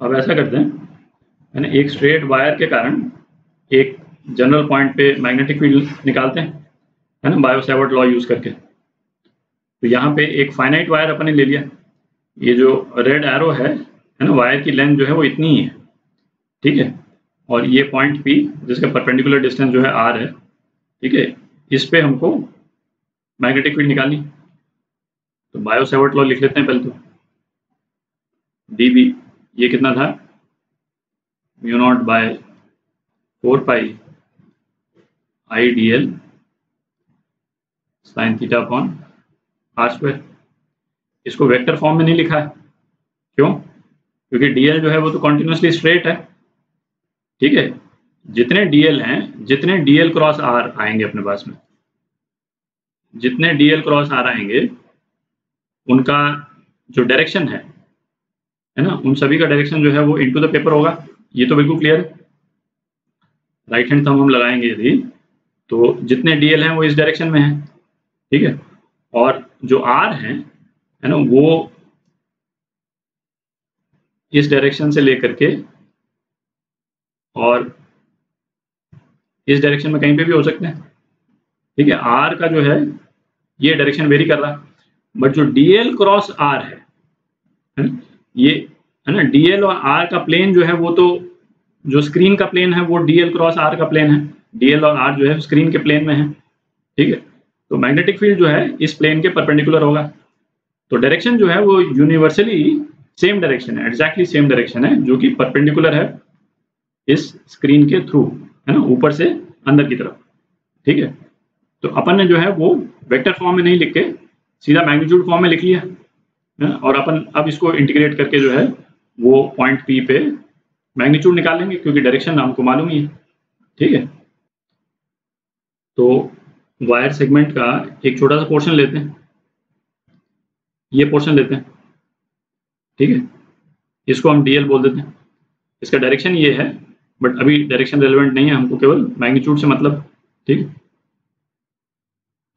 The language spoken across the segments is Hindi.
अब ऐसा करते हैं, है ना, एक स्ट्रेट वायर के कारण एक जनरल पॉइंट पे मैग्नेटिक फील्ड निकालते हैं, है ना, बायो-सैवर्ट लॉ यूज करके। तो यहाँ पे एक फाइनाइट वायर अपन ने ले लिया, ये जो रेड एरो है ना, वायर की लेंथ जो है वो इतनी ही है, ठीक है, और ये पॉइंट P जिसका परपेंडिकुलर डिस्टेंस जो है R है, ठीक है, इस पे हमको मैग्नेटिक फील्ड निकालनी। तो बायो-सैवर्ट लॉ लिख लेते हैं पहले तो, dB ये कितना था, mu naught by 4 pi I dl sine theta upon R square. इसको वेक्टर फॉर्म में नहीं लिखा है, क्यों? क्योंकि dl जो है वो तो कॉन्टिन्यूसली स्ट्रेट है, ठीक है, जितने dl हैं, जितने dl क्रॉस r आएंगे अपने पास में, जितने dl क्रॉस r आएंगे उनका जो डायरेक्शन है ना, उन सभी का डायरेक्शन जो है वो इनटू द पेपर होगा। ये तो बिल्कुल क्लियर है। राइट हैंड थंब हम लगाएंगे यदि, तो जितने dl हैं वो इस डायरेक्शन में हैं, ठीक है, और जो r हैं, है ना, वो इस डायरेक्शन से लेकर के और इस डायरेक्शन में कहीं पे भी हो सकते हैं, ठीक है। r का जो है ये डायरेक्शन वेरी कर रहा है, बट जो dl क्रॉस r है ना, ये है ना, dl और r का प्लेन जो है वो तो, जो स्क्रीन का प्लेन है वो dl क्रॉस r का प्लेन है, dl और r जो है स्क्रीन के प्लेन में है, ठीक है। तो मैग्नेटिक फील्ड जो है इस प्लेन के परपेंडिकुलर होगा, तो डायरेक्शन जो है वो यूनिवर्सली सेम डायरेक्शन है, एग्जैक्टली सेम डायरेक्शन है, जो कि परपेंडिकुलर है इस स्क्रीन के थ्रू, है ना, ऊपर से अंदर की तरफ, ठीक है। तो अपन ने जो है वो वेक्टर फॉर्म में नहीं लिख के सीधा मैग्नीट्यूड फॉर्म में लिख लिया, और अपन अब इसको इंटीग्रेट करके जो है वो पॉइंट P पे मैग्नीट्यूड निकाल लेंगे, क्योंकि डायरेक्शन हमको मालूम ही है, ठीक है। तो वायर सेगमेंट का एक छोटा सा पोर्शन लेते हैं, ये पोर्शन लेते हैं, ठीक है, इसको हम dl बोल देते हैं। इसका डायरेक्शन ये है, बट अभी डायरेक्शन रेलेवेंट नहीं है, हमको केवल मैग्नीट्यूड से मतलब, ठीक है।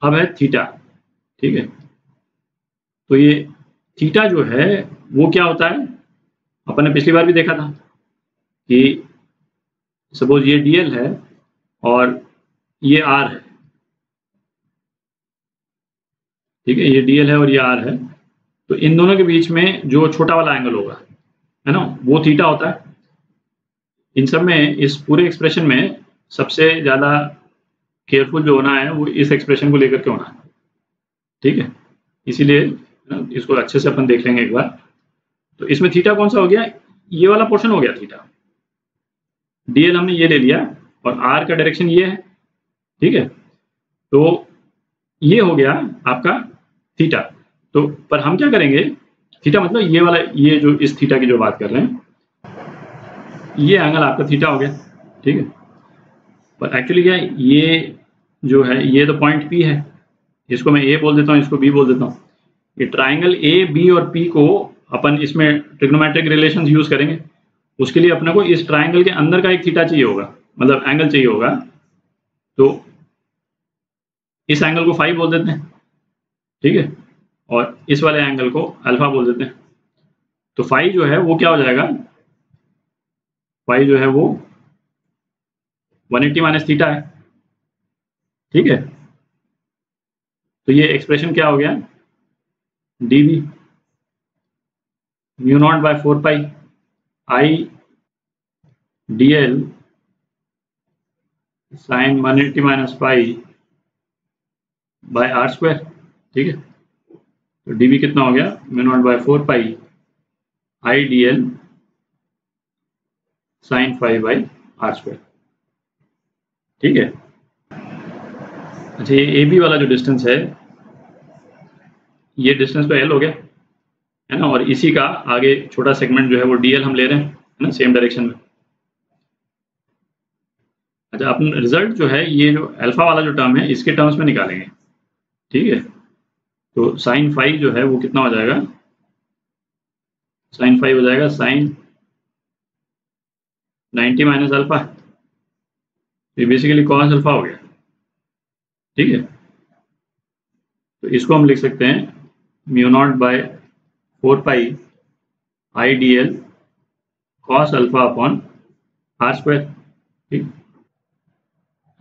अब है थीटा, ठीक है। तो ये थीटा जो है वो क्या होता है, अपन ने पिछली बार भी देखा था कि सपोज ये dl है और ये r है, ठीक है, ये dl है और ये r है, तो इन दोनों के बीच में जो छोटा वाला एंगल होगा, है ना, वो थीटा होता है। इन सब में, इस पूरे एक्सप्रेशन में सबसे ज्यादा केयरफुल जो होना है वो इस एक्सप्रेशन को लेकर के होना है, ठीक है। इसीलिए इसको अच्छे से अपन देख लेंगे एक बार। तो इसमें थीटा कौन सा हो गया, ये वाला पोर्शन हो गया थीटा, dl हमने ये ले लिया और r का डायरेक्शन ये है, ठीक है। तो ये हो गया आपका थीटा। तो पर हम क्या करेंगे, थीटा मतलब ये वाला, ये जो इस थीटा की जो बात कर रहे हैं, ये एंगल आपका थीटा हो गया, ठीक है। पर एक्चुअली क्या है, ये जो है ये तो पॉइंट P है, इसको मैं A बोल देता हूँ, इसको B बोल देता हूँ। ये ट्राइंगल A, B और P को अपन इसमें ट्रिग्नोमेट्रिक रिलेशंस यूज करेंगे। उसके लिए अपने को इस ट्राइंगल के अंदर का एक थीटा चाहिए होगा, मतलब एंगल चाहिए होगा। तो इस एंगल को फाई बोल देते हैं, ठीक है, और इस वाले एंगल को अल्फा बोल देते हैं। तो फाई जो है वो क्या हो जाएगा, फाई जो है वो 180 माइनस थीटा है, ठीक है। तो ये एक्सप्रेशन क्या हो गया, dv mu naught by 4 pi I dl sine 180 minus pi by r square, ठीक है। तो dv कितना हो गया, mu naught by 4 pi I dl sine 5 by r square, ठीक है। अच्छा, ये AB वाला जो डिस्टेंस है, ये डिस्टेंस तो L हो गया, है ना, और इसी का आगे छोटा सेगमेंट जो है वो dl हम ले रहे हैं, है ना, सेम डायरेक्शन में। अच्छा, अपन रिजल्ट जो है ये जो अल्फा वाला जो टर्म है इसके टर्म्स में निकालेंगे, ठीक है। तो साइन 5 जो है वो कितना हो जाएगा, साइन 5 हो जाएगा साइन 90 माइनस अल्फा, ये बेसिकली कॉस अल्फा हो गया, ठीक है। तो इसको हम लिख सकते हैं mu naught by 4 pi I dl cos alpha upon R square. ठीक।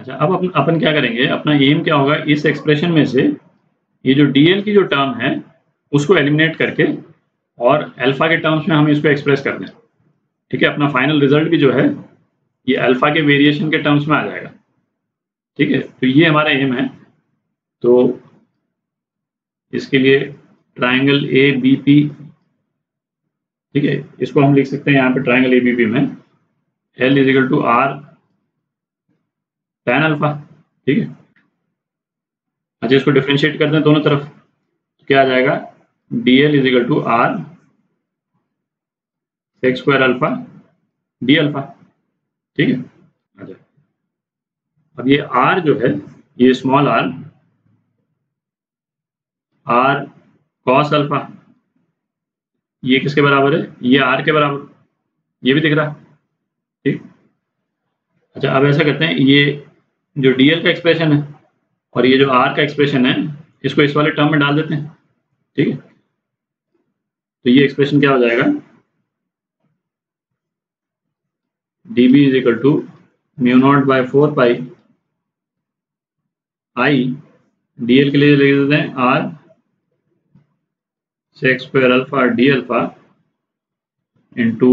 अच्छा, अब अपन क्या करेंगे, अपना एम क्या होगा, इस एक्सप्रेशन में से ये जो डीएल की जो टर्म है उसको एलिमिनेट करके और अल्फा के टर्म्स में हम इसको एक्सप्रेस कर दें। ठीक है, अपना फाइनल रिजल्ट भी जो है ये अल्फा के वेरिएशन के टर्म्स में आ जाएगा। ठीक है, तो ये हमारा एम है। तो इसके लिए ट्राइंगल ए बी पी, ठीक है, इसको हम लिख सकते हैं यहाँ पे ट्राइंगल ए बी पी में L is equal to R tan alpha. ठीक है, अच्छा इसको डिफ्रेंशिएट कर दें दोनों तरफ, तो क्या आ जाएगा, D L is equal to R sec square alpha D alpha. ठीक है, अच्छा अब ये आर जो है, ये स्मॉल आर कॉस अल्फा, ये किसके बराबर है, ये आर के बराबर, ये भी दिख रहा। ठीक, अच्छा अब ऐसा करते हैं, ये जो डीएल का एक्सप्रेशन है और ये जो आर का एक्सप्रेशन है इसको इस वाले टर्म में डाल देते हैं। ठीक है, तो ये एक्सप्रेशन क्या हो जाएगा, D B is equal to mu naught by 4 pi I, DL के लिए लिख देते हैं R sec square alpha D alpha into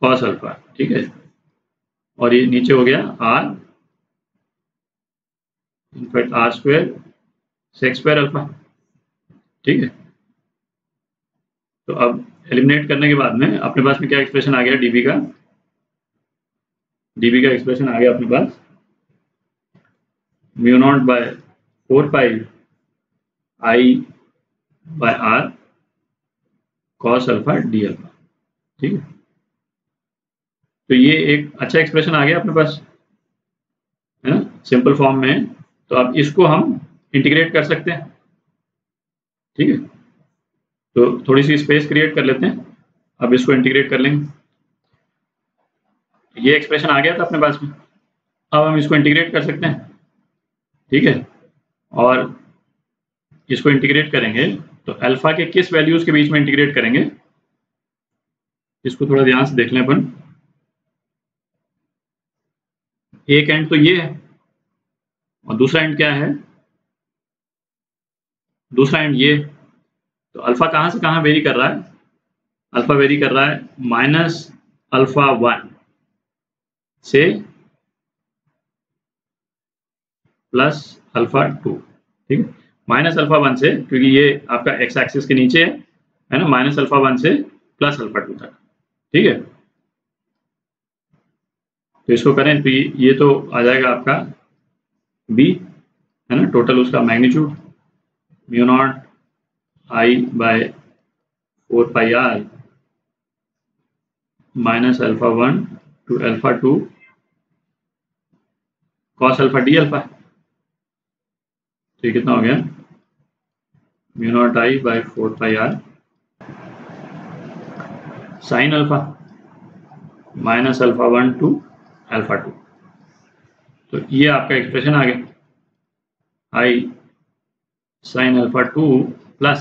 cos alpha. ठीक है, और ये नीचे हो गया R in fact R square sec square alpha. ठीक है, तो अब एलिमिनेट करने के बाद में अपने पास में क्या एक्सप्रेशन आ गया, डीबी का एक्सप्रेशन आ गया अपने पास mu naught by 4 pi I by R cos alpha D alpha. ठीक है, तो ये एक अच्छा एक्सप्रेशन आ गया अपने पास, है ना, सिंपल फॉर्म में। तो अब इसको हम इंटीग्रेट कर सकते हैं। ठीक है, तो थोड़ी सी स्पेस क्रिएट कर लेते हैं, अब इसको इंटीग्रेट कर लेंगे। ये एक्सप्रेशन आ गया था अपने पास में, अब हम इसको इंटीग्रेट कर सकते हैं। ठीक है, और इसको इंटीग्रेट करेंगे तो अल्फा के किस वैल्यूज के बीच में इंटीग्रेट करेंगे, इसको थोड़ा ध्यान से देख लें अपन। एक एंड तो ये है और दूसरा एंड क्या है, दूसरा एंड ये। तो अल्फा कहाँ से कहाँ वेरी कर रहा है, अल्फा वेरी कर रहा है माइनस अल्फा 1 से प्लस अल्फा 2। ठीक है, माइनस अल्फा 1 से, क्योंकि ये आपका एक्स एक्सिस के नीचे है ना, माइनस अल्फा 1 से प्लस अल्फा 2 तक। ठीक है, तो इसको करें तो ये तो आ जाएगा आपका बी, है ना, टोटल उसका magnitude mu naught I by 4 pi R minus alpha 1 to alpha 2 cos alpha D alpha. तो ये कितना हो गया, mu naught I by 4 pi R sine alpha minus alpha 1 to alpha 2। तो ये आपका एक्सप्रेशन आ गया, I sine alpha 2 plus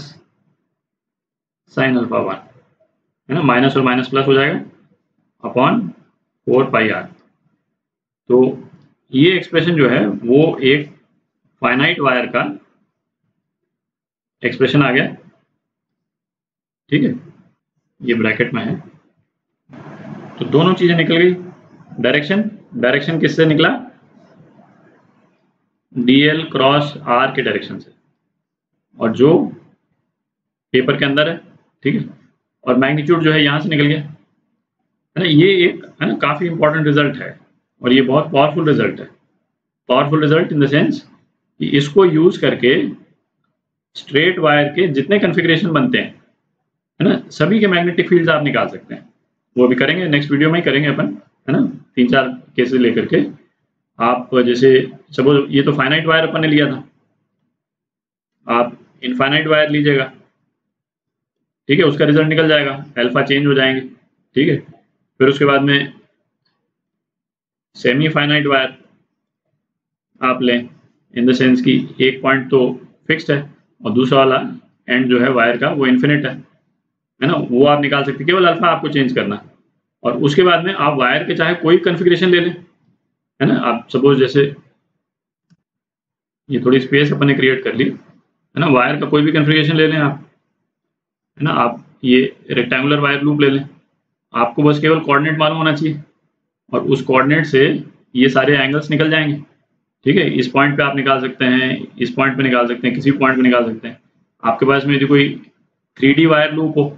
sine alpha 1, है ना, माइनस और माइनस प्लस हो जाएगा अपॉन 4 पाई आर। तो ये एक्सप्रेशन जो है वो एक फाइनाइट वायर का एक्सप्रेशन आ गया। ठीक है, ये ब्रैकेट में है, तो दोनों चीजें निकल गई। डायरेक्शन किससे निकला, डीएल क्रॉस आर के डायरेक्शन से, और जो पेपर के अंदर है। ठीक है, और मैग्नीट्यूड जो है यहां से निकल गया, है ना। ये एक, है ना, काफी इंपॉर्टेंट रिजल्ट है और ये बहुत पावरफुल रिजल्ट है। Powerful result in the sense कि इसको यूज करके स्ट्रेट वायर के जितने कॉन्फ़िगरेशन बनते हैं, है ना, सभी के मैग्नेटिक फील्ड्स आप निकाल सकते हैं। वो भी करेंगे, नेक्स्ट वीडियो में ही करेंगे अपन, है ना, 3-4 केसेस लेकर के। आप जैसे सपोज ये तो फाइनाइट वायर अपन ने लिया था, आप इनफाइनाइट वायर लीजिएगा। ठीक है, उसका रिजल्ट निकल जाएगा, अल्फा चेंज हो जाएंगे। ठीक है, फिर उसके बाद में सेमी फाइनाइट वायर आप लें, इन द सेंस कि एक पॉइंट तो फिक्स्ड है और दूसरा वाला एंड जो है वायर का वो इन्फिनिट है ना, वो आप निकाल सकते हैं, केवल अल्फा आपको चेंज करना। और उसके बाद में आप वायर के चाहे कोई कॉन्फ़िगरेशन ले लें, है ना। आप सपोज जैसे ये थोड़ी स्पेस अपन ने क्रिएट कर ली, है ना। वायर का कोई भी कॉन्फ़िगरेशन ले लें आप, है ना। आप ये रेक्टेंगुलर वायर लूप ले लें, आपको बस केवल कोऑर्डिनेट मालूम होना चाहिए और उस कोऑर्डिनेट से ये सारे एंगल्स निकल जाएंगे, ठीक है। इस पॉइंट पे आप निकाल सकते हैं, इस पॉइंट पे निकाल सकते हैं, किसी पॉइंट पे निकाल सकते हैं। आपके पास में यदि कोई 3D वायर लूप हो,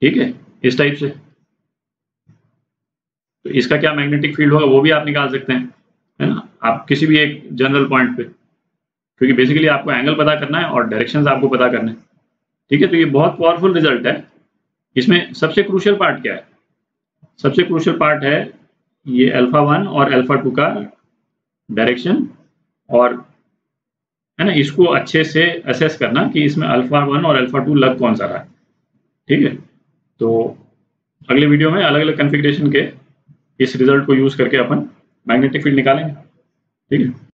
ठीक है, इस टाइप से, तो इसका क्या मैग्नेटिक फील्ड होगा वो भी आप निकाल सकते हैं, है ना। आप किसी भी एक जनरल पॉइंट पे, क्योंकि बेसिकली आपको एंगल पता करना है और डायरेक्शंस आपको पता करने हैं, ठीक है। तो ये बहुत पावरफुल रिजल्ट है। इसमें सबसे क्रूशियल पार्ट क्या है? सबसे क्रूशियल पार्ट है ये α1 और α2 का डायरेक्शन, और है ना, इसको अच्छे से असेस करना कि इसमें α1 और α2 लग कौन सा रहा है, ठीक है। तो अगले वीडियो में अलग अलग कॉन्फ़िगरेशन के इस रिजल्ट को यूज करके अपन मैग्नेटिक फील्ड निकालेंगे, ठीक है।